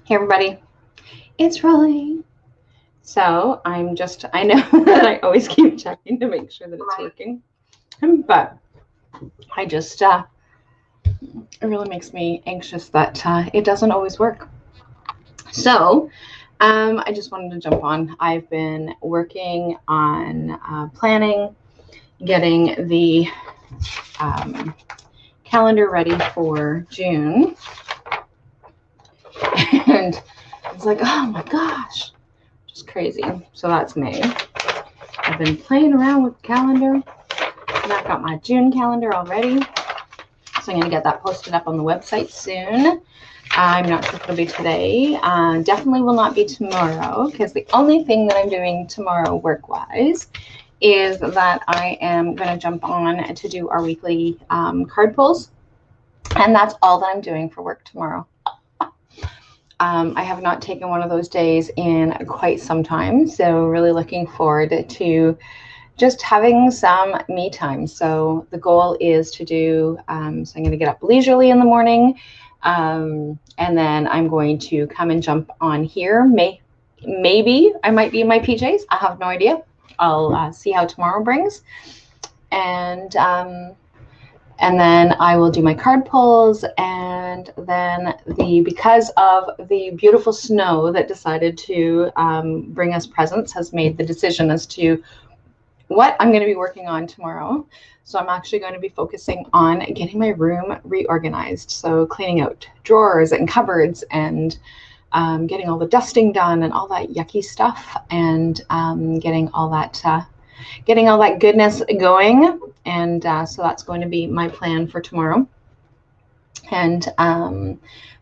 Hey everybody, it's Rollie. So I know that I always keep checking to make sure that it's working, but it really makes me anxious that it doesn't always work. So I just wanted to jump on. I've been working on planning, getting the calendar ready for June, and it's like, oh my gosh, just crazy. So that's May. I've been playing around with the calendar, and I've got my June calendar already. So I'm going to get that posted up on the website soon. I'm not sure if it'll be today. Definitely will not be tomorrow, because the only thing that I'm doing tomorrow work-wise is that I am going to jump on to do our weekly card pulls. And that's all that I'm doing for work tomorrow. I have not taken one of those days in quite some time, so really looking forward to just having some me time. So the goal is to do, so I'm going to get up leisurely in the morning, and then I'm going to come and jump on here. Maybe I might be in my PJs. I have no idea. I'll see how tomorrow brings. And then I will do my card pulls, and then because of the beautiful snow that decided to bring us presents has made the decision as to what I'm going to be working on tomorrow. So I'm actually going to be focusing on getting my room reorganized. So cleaning out drawers and cupboards and getting all the dusting done and all that yucky stuff, and getting all that goodness going. And so that's going to be my plan for tomorrow. And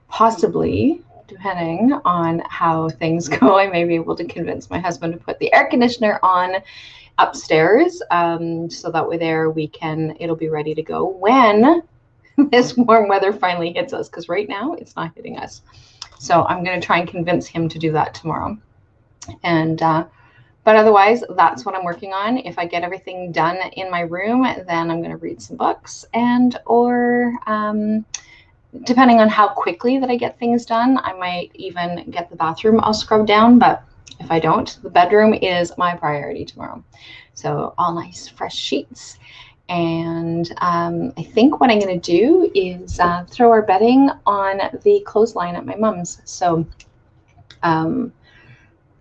possibly, depending on how things go, I may be able to convince my husband to put the air conditioner on upstairs, so that way it'll be ready to go when this warm weather finally hits us, because right now it's not hitting us. So I'm going to try and convince him to do that tomorrow. And but otherwise, that's what I'm working on. If I get everything done in my room, then I'm going to read some books, or depending on how quickly that I get things done, I might even get the bathroom all scrubbed down. But if I don't, the bedroom is my priority tomorrow. So all nice fresh sheets. And I think what I'm going to do is throw our bedding on the clothesline at my mom's. So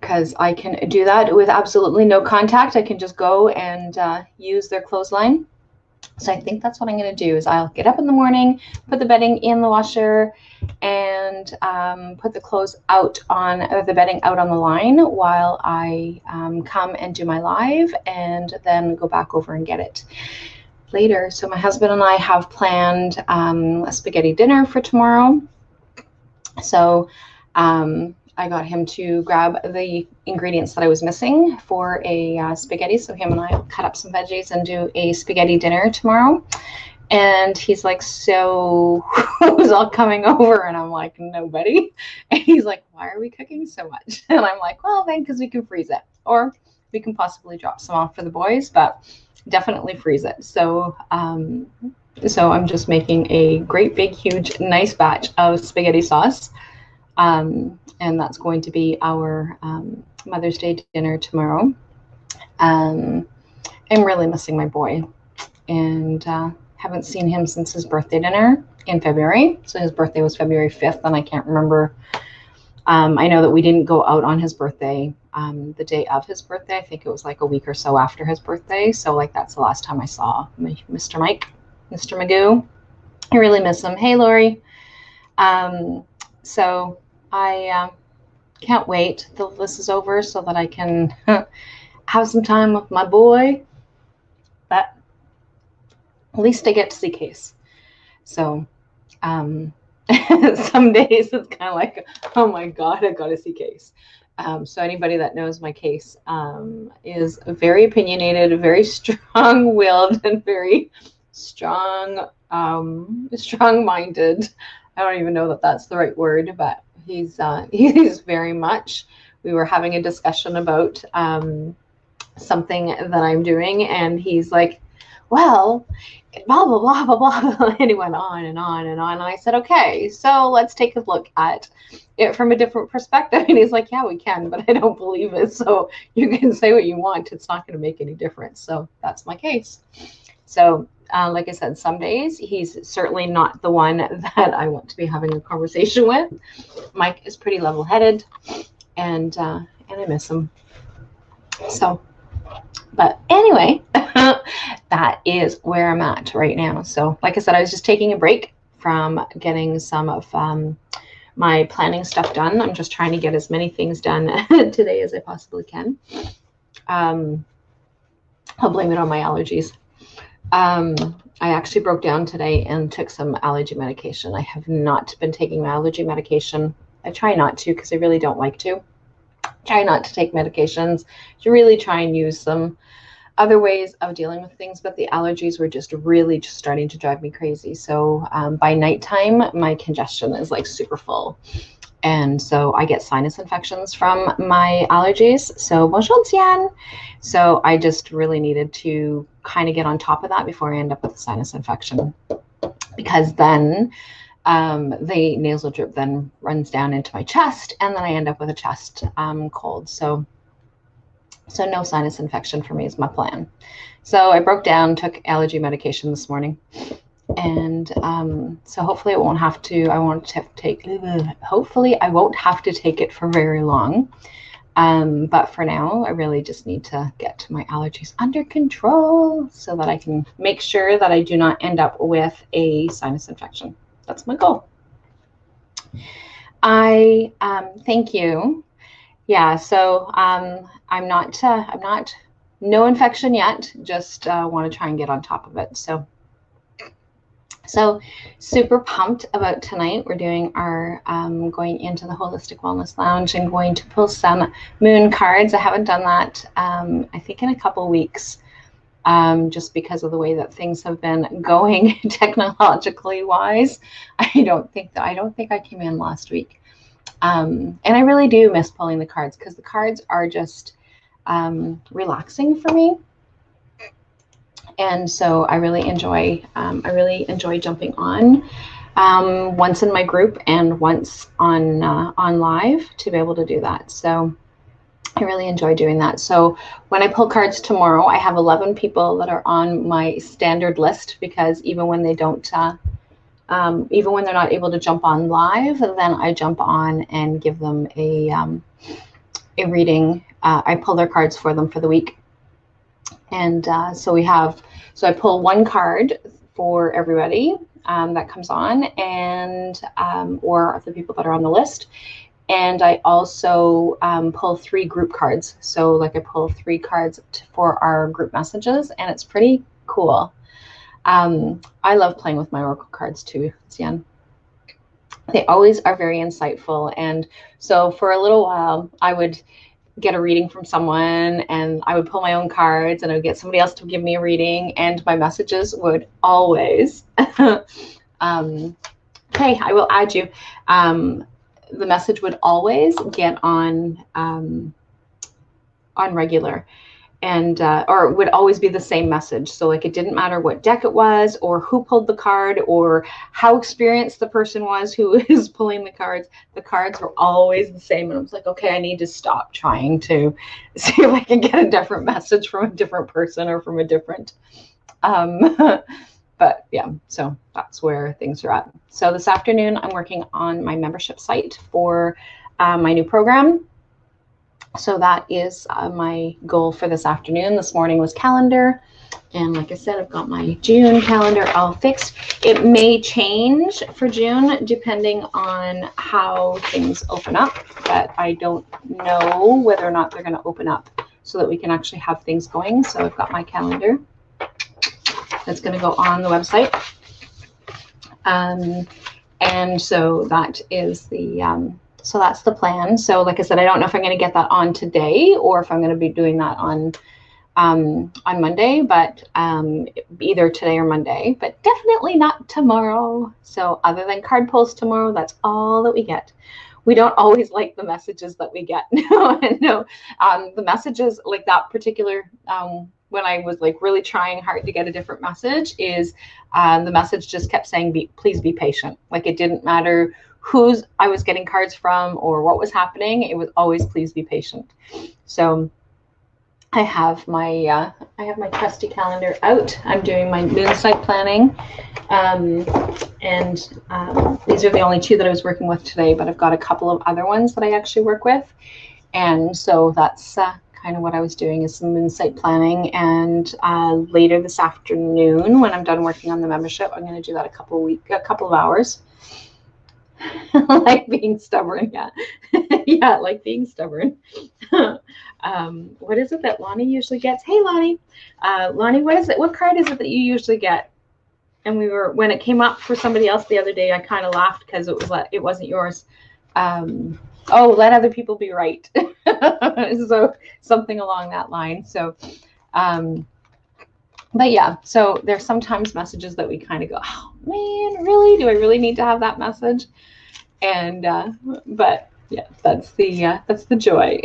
because I can do that with absolutely no contact. I can just go and use their clothesline. So I think that's what I'm going to do is I'll get up in the morning, put the bedding in the washer, and put the clothes the bedding out on the line while I come and do my live, and then go back over and get it later. So my husband and I have planned a spaghetti dinner for tomorrow. So I got him to grab the ingredients that I was missing for a spaghetti. So him and I will cut up some veggies and do a spaghetti dinner tomorrow. And he's like, so who's all coming over? And I'm like, nobody. And he's like, why are we cooking so much? And I'm like, well, then because we can freeze it. Or we can possibly drop some off for the boys, but definitely freeze it. So I'm just making a great big huge nice batch of spaghetti sauce. And that's going to be our Mother's Day dinner tomorrow. I'm really missing my boy, and haven't seen him since his birthday dinner in February. So his birthday was February 5th, and I can't remember. I know that we didn't go out on his birthday the day of his birthday. I think it was like a week or so after his birthday. So like that's the last time I saw Mr. Magoo. I really miss him. Hey, Lori. So I can't wait till this is over so that I can have some time with my boy. But at least I get to see Case. So some days it's kind of like, oh my God, I got to see Case. So anybody that knows my Case is very opinionated, very strong-willed, and very strong-minded. I don't even know that that's the right word, but he's very much. We were having a discussion about something that I'm doing, and he's like, well, blah, blah, blah, blah, blah. And he went on and on and on. And I said, okay, so let's take a look at it from a different perspective. And he's like, yeah, we can, but I don't believe it. So you can say what you want. It's not going to make any difference. So that's my case. So like I said, some days he's certainly not the one that I want to be having a conversation with. Mike is pretty level-headed, and I miss him. So, but anyway, that is where I'm at right now. So like I said, I was just taking a break from getting some of my planning stuff done. I'm just trying to get as many things done today as I possibly can. I'll blame it on my allergies. I actually broke down today and took some allergy medication. I have not been taking my allergy medication. I try not to because I really don't like to. Try not to take medications. To really try and use some other ways of dealing with things, but the allergies were just really just starting to drive me crazy. So by nighttime, my congestion is like super full. And so I get sinus infections from my allergies. So bonjour, Tian. So I just really needed to kind of get on top of that before I end up with a sinus infection, because then the nasal drip then runs down into my chest, and then I end up with a chest cold. So no sinus infection for me is my plan. So I broke down, took allergy medication this morning. And so hopefully I won't have to take it for very long. But for now, I really just need to get my allergies under control so that I can make sure that I do not end up with a sinus infection. That's my goal. Thank you. Yeah, so I'm not no infection yet, just want to try and get on top of it. So super pumped about tonight. We're doing our going into the Holistic Wellness Lounge and going to pull some moon cards. I haven't done that I think in a couple weeks, just because of the way that things have been going technologically wise. I don't think I came in last week. And I really do miss pulling the cards, because the cards are just relaxing for me. And so I really enjoy jumping on once in my group and once on live to be able to do that. So I really enjoy doing that. So when I pull cards tomorrow, I have 11 people that are on my standard list, because even when they don't, even when they're not able to jump on live, then I jump on and give them a reading. I pull their cards for them for the week. And so I pull one card for everybody that comes on, and or the people that are on the list. And I also pull 3 group cards. So like I pull 3 cards for our group messages, and it's pretty cool. I love playing with my oracle cards too, Xian. They always are very insightful. And so for a little while, I would get a reading from someone, and I would pull my own cards, and I would get somebody else to give me a reading, and my messages would always, hey, I will add you. The message would always get on regular, and or it would always be the same message. So like, it didn't matter what deck it was, or who pulled the card, or how experienced the person was who is pulling the cards were always the same. And I was like, okay, I need to stop trying to see if I can get a different message from a different person or from a different but yeah, so that's where things are at. So this afternoon I'm working on my membership site for my new program. So that is my goal for this afternoon. This morning was calendar. And like I said, I've got my June calendar all fixed. It may change for June depending on how things open up, but I don't know whether or not they're going to open up so that we can actually have things going. So I've got my calendar that's going to go on the website. And so that is the so that's the plan. So like I said, I don't know if I'm going to get that on today or if I'm going to be doing that on Monday, but either today or Monday, but definitely not tomorrow. So other than card pulls tomorrow, that's all that we get. We don't always like the messages that we get. No, the messages like that particular when I was like really trying hard to get a different message is the message just kept saying, please be patient. Like it didn't matter whose I was getting cards from or what was happening. It was always, please be patient. So I have my trusty calendar out. I'm doing my moon site planning. These are the only two that I was working with today, but I've got a couple of other ones that I actually work with. And so that's kind of what I was doing, is some moon site planning. And later this afternoon, when I'm done working on the membership, I'm going to do that a couple of hours. Like being stubborn, yeah. Yeah, like being stubborn. What is it that Lonnie usually gets? Hey, Lonnie. Lonnie, what is it? What card is it that you usually get? And when it came up for somebody else the other day, I kind of laughed because it wasn't yours. Oh, let other people be right. So something along that line. So, but yeah, so there's sometimes messages that we kind of go, oh man, really? Do I really need to have that message? And, but yeah, that's the joy.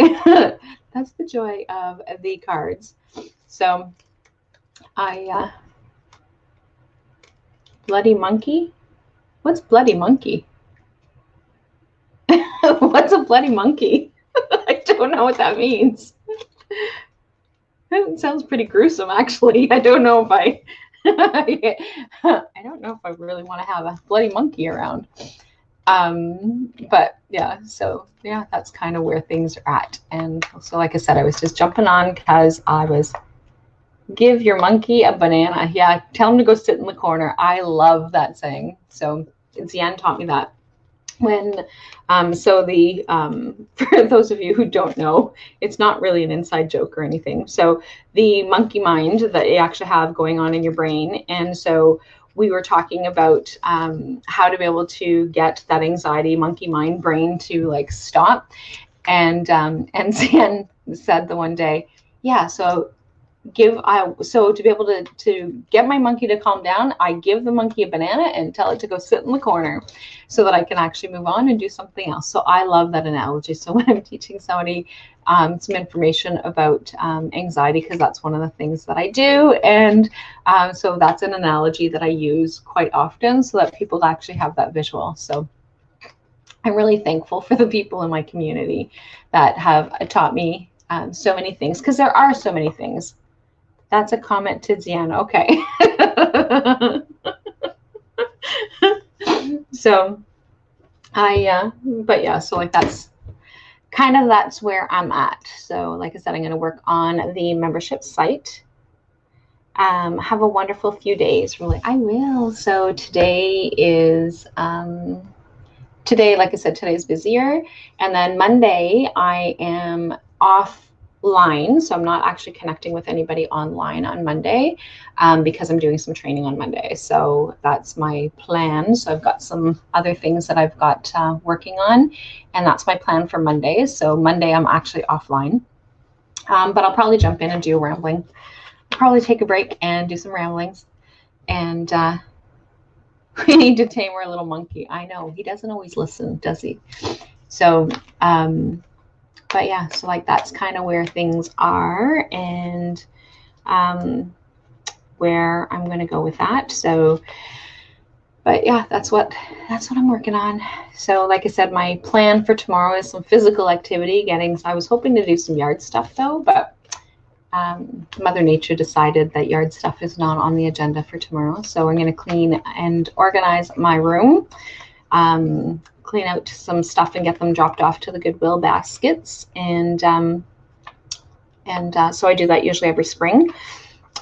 That's the joy of the cards. So Bloody Monkey? What's Bloody Monkey? What's a bloody monkey? I don't know what that means. It sounds pretty gruesome, actually. I don't know if I don't know if I really want to have a bloody monkey around. But yeah, so yeah, that's kind of where things are at. And so, like I said, I was just jumping on because I was, give your monkey a banana. Yeah, tell him to go sit in the corner. I love that saying. So Zian taught me that. When for those of you who don't know, it's not really an inside joke or anything. So the monkey mind that you actually have going on in your brain, and so we were talking about how to be able to get that anxiety monkey mind brain to like stop. And Zian said the one day, yeah, so to be able to get my monkey to calm down, I give the monkey a banana and tell it to go sit in the corner so that I can actually move on and do something else. So I love that analogy. So when I'm teaching somebody some information about anxiety, because that's one of the things that I do, and so that's an analogy that I use quite often so that people actually have that visual. So I'm really thankful for the people in my community that have taught me so many things, because there are so many things. That's a comment to Zian. Okay. So but yeah, so like that's where I'm at. So like I said, I'm going to work on the membership site. Have a wonderful few days. Really, I will. So today is, like I said, today's busier. And then Monday I am offline. So I'm not actually connecting with anybody online on Monday because I'm doing some training on Monday. So that's my plan. So I've got some other things that I've got working on, and that's my plan for Monday. So Monday I'm actually offline, but I'll probably jump in and do a rambling. I'll probably take a break and do some ramblings. And we need to tame our little monkey. I know, he doesn't always listen, does he? So, but yeah, so like that's kind of where things are, and where I'm going to go with that. So, but yeah, that's what I'm working on. So like I said, my plan for tomorrow is some physical activity. I was hoping to do some yard stuff though, but Mother Nature decided that yard stuff is not on the agenda for tomorrow. So I'm going to clean and organize my room, clean out some stuff and get them dropped off to the Goodwill baskets. And so I do that usually every spring.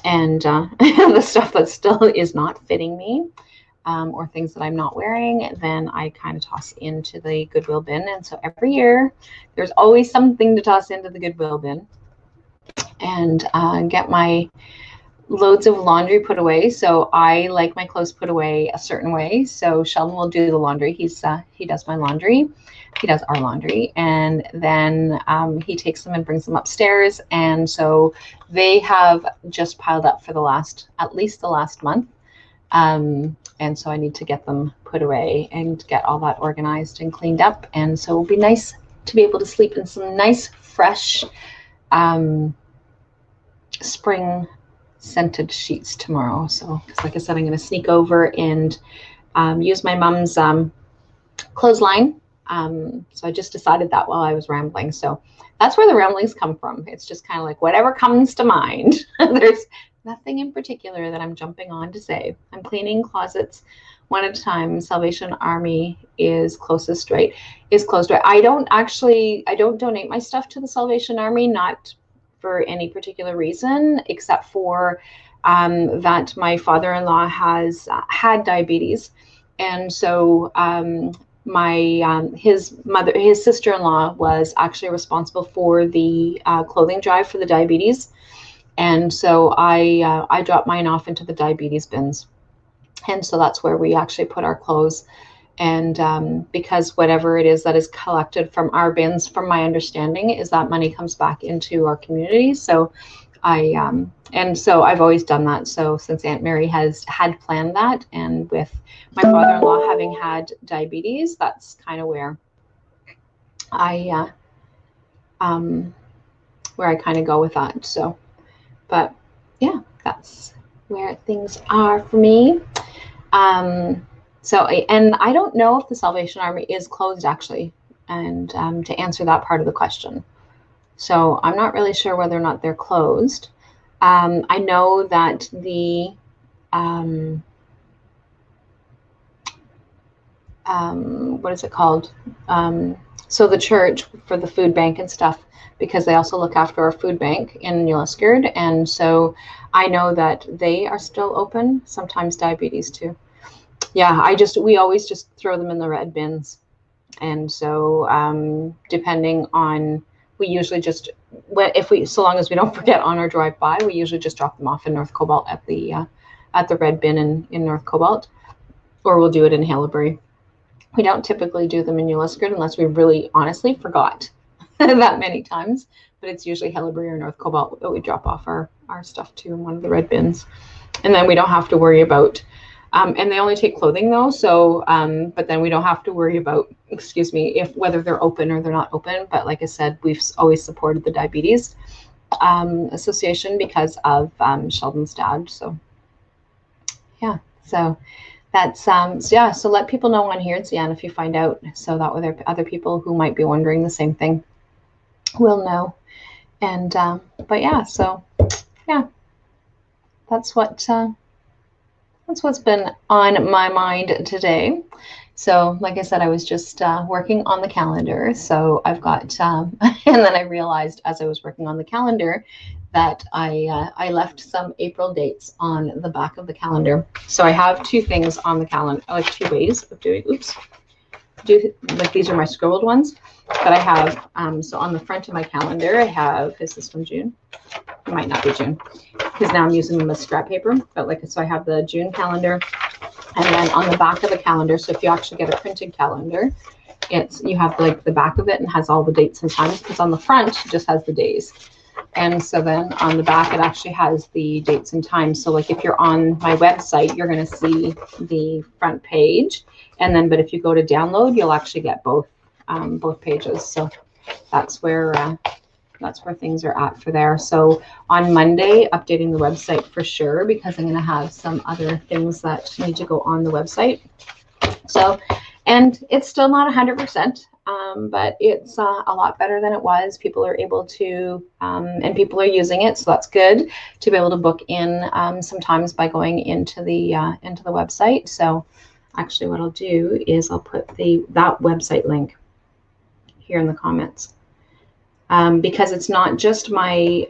And the stuff that still is not fitting me, or things that I'm not wearing, then I kind of toss into the Goodwill bin. And so every year there's always something to toss into the Goodwill bin, and get my loads of laundry put away. So I like my clothes put away a certain way. So Sheldon will do the laundry. He does my laundry. He does our laundry, and then he takes them and brings them upstairs. And so they have just piled up for at least the last month. And so I need to get them put away and get all that organized and cleaned up. And so it'll be nice to be able to sleep in some nice, fresh, spring scented sheets tomorrow. So, like I said, I'm going to sneak over and use my mom's clothesline. So I just decided that while I was rambling. So that's where the ramblings come from. It's just kind of like whatever comes to mind. There's nothing in particular that I'm jumping on to say. I'm cleaning closets one at a time. Salvation Army is closest, right? Is closed, right? I don't donate my stuff to the Salvation Army, not for any particular reason, except for that my father-in-law has had diabetes. And so his sister-in-law was actually responsible for the clothing drive for the diabetes. And so I dropped mine off into the diabetes bins. And so that's where we actually put our clothes. And because whatever it is that is collected from our bins, from my understanding, is that money comes back into our community. So and so I've always done that. So since Aunt Mary had planned that, and with my father-in-law having had diabetes, that's kind of where I kind of go with that. So, but yeah, that's where things are for me. So, and I don't know if the Salvation Army is closed actually, and to answer that part of the question. So I'm not really sure whether or not they're closed. I know that the what is it called? So the church for the food bank and stuff, because they also look after our food bank in New Liskeard, and so I know that they are still open. Sometimes diabetes too. Yeah, we always just throw them in the red bins, and so depending on. We usually just, so long as we don't forget on our drive by, we usually just drop them off in North Cobalt at the red bin in North Cobalt, or we'll do it in Haileybury. We don't typically do them in New Liskeard unless we really honestly forgot that many times, but it's usually Haileybury or North Cobalt that we drop off our stuff to in one of the red bins. And then we don't have to worry about, and they only take clothing though, so but then we don't have to worry about, whether they're open or they're not open. But like I said, we've always supported the Diabetes Association because of Sheldon's dad. So yeah, so that's so let people know on here, Zian, if you find out, so that way other people who might be wondering the same thing will know. And but yeah, so yeah, that's what's been on my mind today. So like I said, I was just working on the calendar. So I've got, and then I realized as I was working on the calendar that I left some April dates on the back of the calendar. So I have two things on the calendar, like two ways of doing, like these are my scribbled ones, but I have, so on the front of my calendar, I have, is this from June? It might not be June, because now I'm using them as scrap paper, but so I have the June calendar, and then on the back of the calendar, so if you actually get a printed calendar, you have like the back of it and has all the dates and times, because on the front it just has the days. And so then on the back, it actually has the dates and times. So like if you're on my website, you're going to see the front page. And then, but if you go to download, you'll actually get both pages. So that's where things are at for there. So on Monday, updating the website for sure, because I'm going to have some other things that need to go on the website. So, and it's still not 100%. But it's a lot better than it was. People are able to, and people are using it, so that's good to be able to book in sometimes by going into the website. So actually what I'll do is I'll put that website link here in the comments, because it's not just my,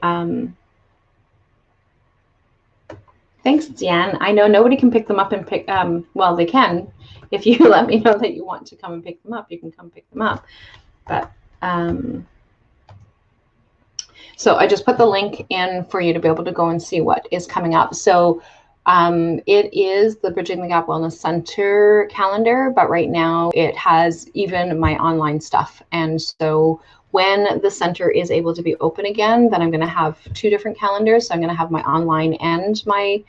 thanks, Deanne. I know nobody can pick them up and well, they can. If you let me know that you want to come and pick them up, you can come pick them up. But so I just put the link in for you to be able to go and see what is coming up. So it is the Bridging the Gap Wellness Center calendar, but right now it has even my online stuff. And so when the center is able to be open again, then I'm going to have two different calendars. So I'm going to have my online and my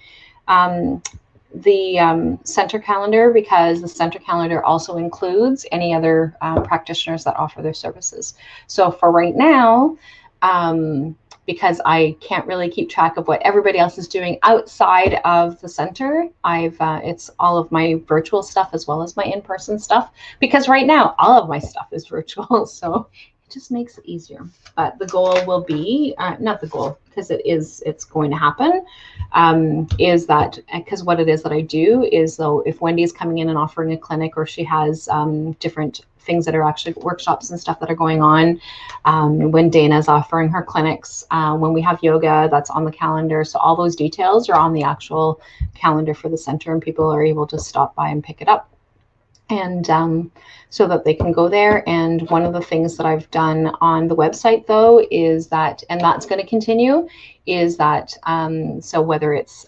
the center calendar, because the center calendar also includes any other practitioners that offer their services. So for right now, because I can't really keep track of what everybody else is doing outside of the center. It's all of my virtual stuff as well as my in-person stuff, because right now all of my stuff is virtual, so it just makes it easier. But the goal will be, not the goal, because it's going to happen, is that, because what it is that I do is, though, if Wendy's coming in and offering a clinic, or she has different things that are actually workshops and stuff that are going on, when Dana's offering her clinics, when we have yoga, that's on the calendar. So all those details are on the actual calendar for the center, and people are able to stop by and pick it up. And so that they can go there. And one of the things that I've done on the website, though, is that, and that's going to continue, is that, so whether it's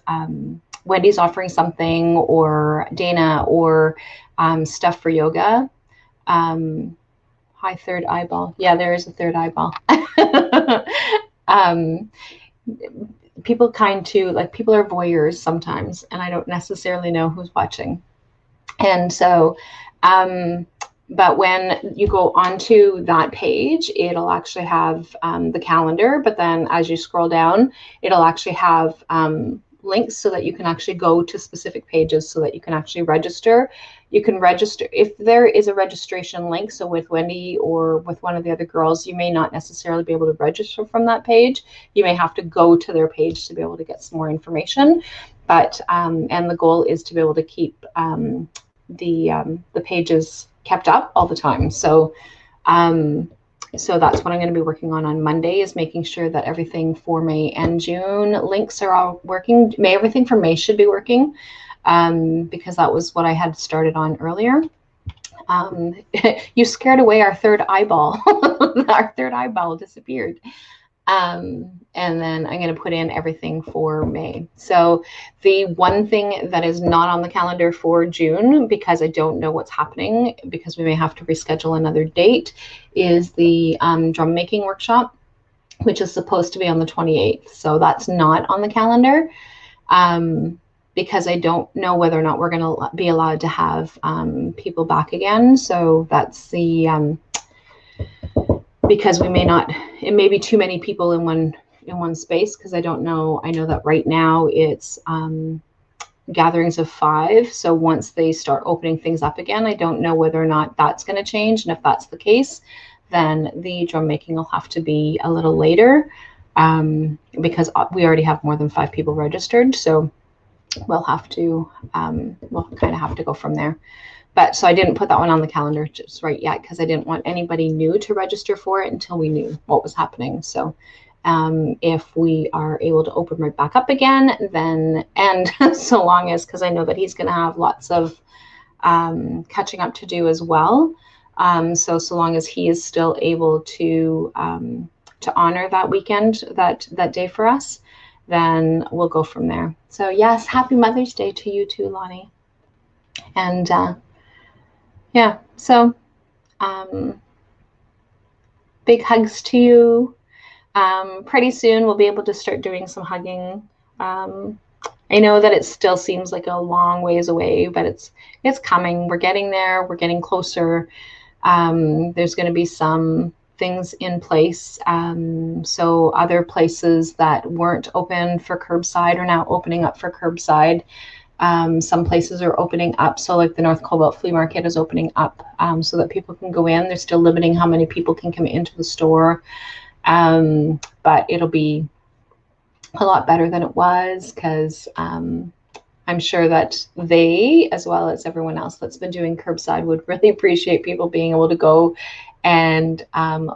Wendy's offering something, or Dana, or stuff for yoga, hi, third eyeball. Yeah, there is a third eyeball. People people are voyeurs sometimes, and I don't necessarily know who's watching. And so, but when you go onto that page, it'll actually have the calendar, but then as you scroll down, it'll actually have links so that you can actually go to specific pages, so that you can actually register. You can register if there is a registration link. So with Wendy or with one of the other girls, you may not necessarily be able to register from that page. You may have to go to their page to be able to get some more information. But and the goal is to be able to keep the pages kept up all the time. So so that's what I'm going to be working on Monday, is making sure that everything for May and June links are all working. Everything for May should be working, because that was what I had started on earlier. You scared away our third eyeball. Our third eyeball disappeared. And then I'm going to put in everything for May. So the one thing that is not on the calendar for June, because I don't know what's happening, because we may have to reschedule another date, is the drum making workshop, which is supposed to be on the 28th. So that's not on the calendar, because I don't know whether or not we're going to be allowed to have people back again. So that's the because we may not, it may be too many people in one space, because I don't know. I know that right now it's gatherings of 5. So once they start opening things up again, I don't know whether or not that's going to change. And if that's the case, then the drum making will have to be a little later, because we already have more than 5 people registered. So we'll have to, we'll kind of have to go from there. But so I didn't put that one on the calendar just right yet, because I didn't want anybody new to register for it until we knew what was happening. So if we are able to open right back up again, then, and so long as, because I know that he's going to have lots of catching up to do as well. So long as he is still able to honor that weekend, that day for us, then we'll go from there. So yes, happy Mother's Day to you too, Lonnie. And yeah, so big hugs to you. Pretty soon we'll be able to start doing some hugging. I know that it still seems like a long ways away, but it's coming. We're getting there. We're getting closer. There's going to be some things in place. So other places that weren't open for curbside are now opening up for curbside. Some places are opening up. So like the North Cobalt Flea Market is opening up so that people can go in. They're still limiting how many people can come into the store. But it'll be a lot better than it was, because I'm sure that they, as well as everyone else that's been doing curbside, would really appreciate people being able to go and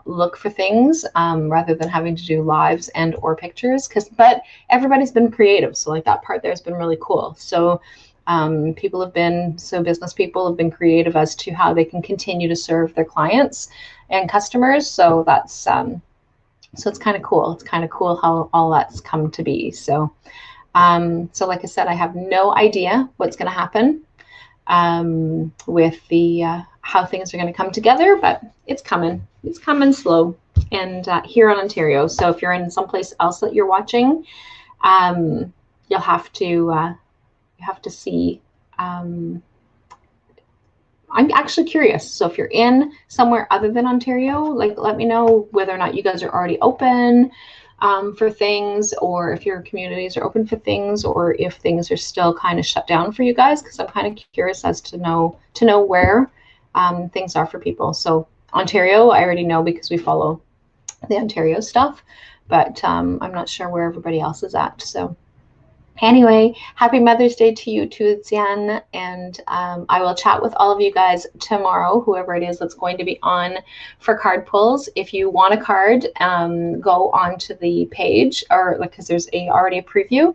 look for things rather than having to do lives and or pictures. But everybody's been creative, so like that part there has been really cool. So business people have been creative as to how they can continue to serve their clients and customers. So that's so it's kind of cool. It's kind of cool how all that's come to be. So so like I said, I have no idea what's going to happen with the how things are going to come together, but it's coming. It's coming slow, and here in Ontario. So if you're in someplace else that you're watching, you'll have to see. I'm actually curious. So if you're in somewhere other than Ontario, like let me know whether or not you guys are already open for things, or if your communities are open for things, or if things are still kind of shut down for you guys, because I'm kind of curious as to know where things are for people. So Ontario, I already know because we follow the Ontario stuff, but I'm not sure where everybody else is at. So anyway, happy Mother's Day to you too, Xian, and I will chat with all of you guys tomorrow, whoever it is that's going to be on for card pulls. If you want a card, go onto the page, or because there's already a preview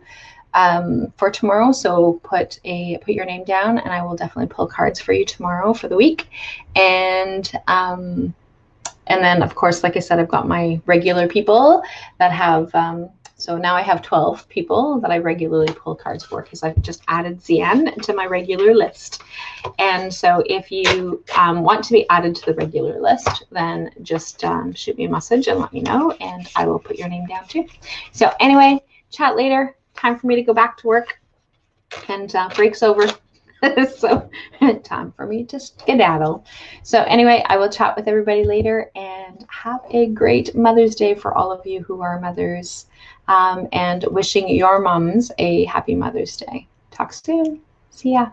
for tomorrow, so put your name down, and I will definitely pull cards for you tomorrow for the week. And then, of course, like I said, I've got my regular people that have. So now I have 12 people that I regularly pull cards for, because I've just added Xian to my regular list. And so if you want to be added to the regular list, then just shoot me a message and let me know, and I will put your name down too. So anyway, chat later. Time for me to go back to work, and break's over. So time for me to skedaddle. So anyway, I will chat with everybody later, and have a great Mother's Day for all of you who are mothers, and wishing your moms a happy Mother's Day. Talk soon. See ya.